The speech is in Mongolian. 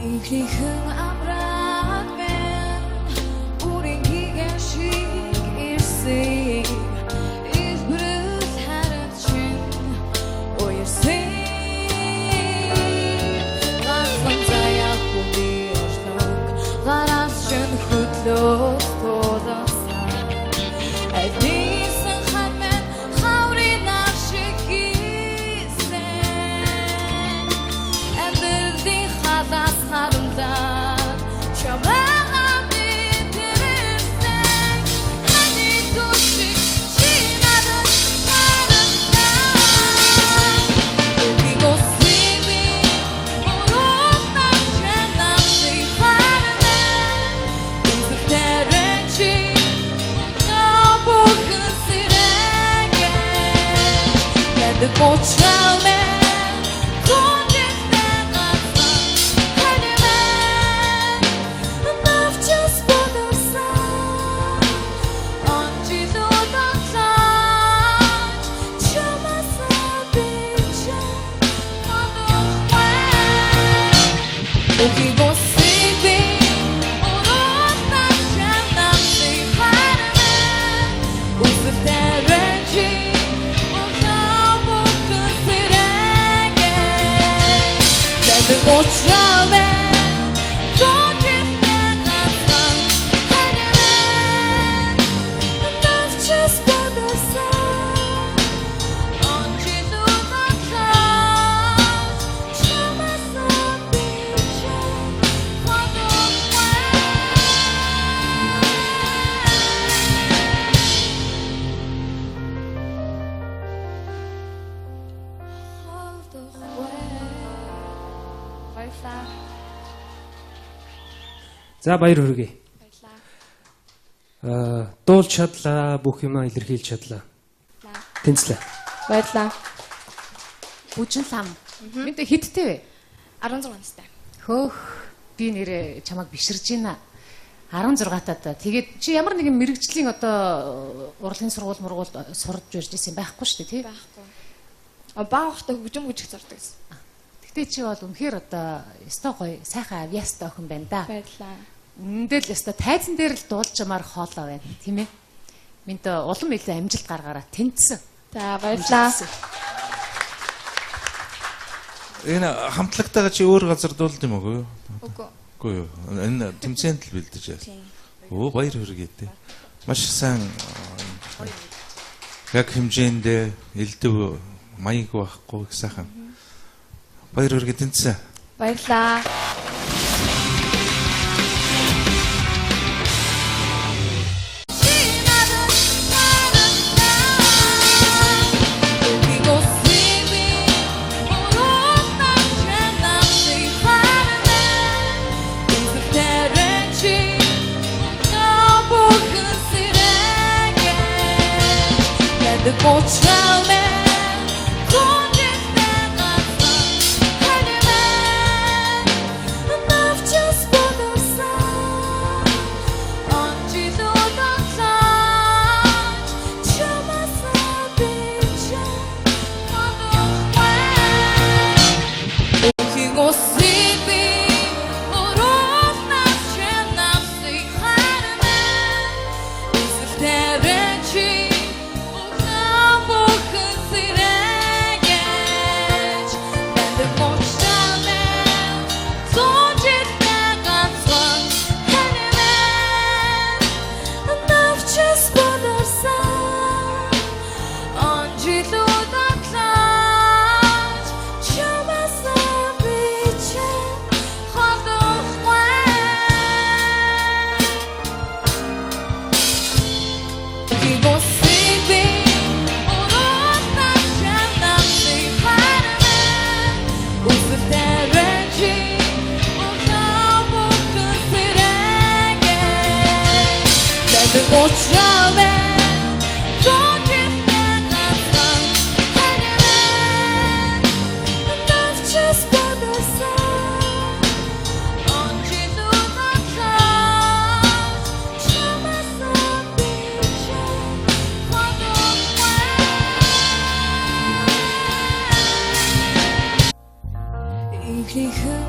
Ихлийнхэн амраад байна үрийн хийгэн шиг ирсэн избрэл хараад чин уясан гасан заяа хүний орлог гараас чин хөдлөөс туласан айдисэн хамэн хаврын нар шиг хийсэн амьдрын хадас харамдаад чамайгаа мэдэрсэн хани тушиг чинадад харамдаад үгийгөө сиви мөрөснө чанасыг харнаа үзэгтэрэн чи набухын сирэгэ яд почалмэ За баяр хүргэе. Дуулж чадлаа, бүх юм илэрхийлж чадлаа. Тэнцлээ. Баярлаа. Бүжин лам. Мэдээ хиттэй вэ? 16 настай. Хөөх. Би нэрээ чамайг биширж байна. 16 таад. Тэгээд чи ямар нэгэн мэрэгжлийн одоо урлагийн сургууль сурж ирж байсан байхгүй шүү дээ, тий? Байхгүй. Бага хахта хөгжим гэж зордог гэсэн. Гэтэ чи бол үнэхээр одоо өстой гоё, сайхан авьяастай охин байна да. Баярлаа. Үндэл өстой тайзан дээр л дуулж чамаар хоолоо байна, тийм ээ? Минт улам илүү амжилт гаргаараа тэнцсэн. За баярлаа. Энэ хамтлагтайгаа чи өөр газар дуулд юм уу? Үгүй. Үгүй юу. Энэ тэмцээнд л бэлдэж байна. Оо баяр хүргэе дээ. Маш сайн яг хэмжээндээ элдв маяг байхгүй их сайхан. Баяр хүргэе тэнцсэн. Баярлаа. King ихлийнхэн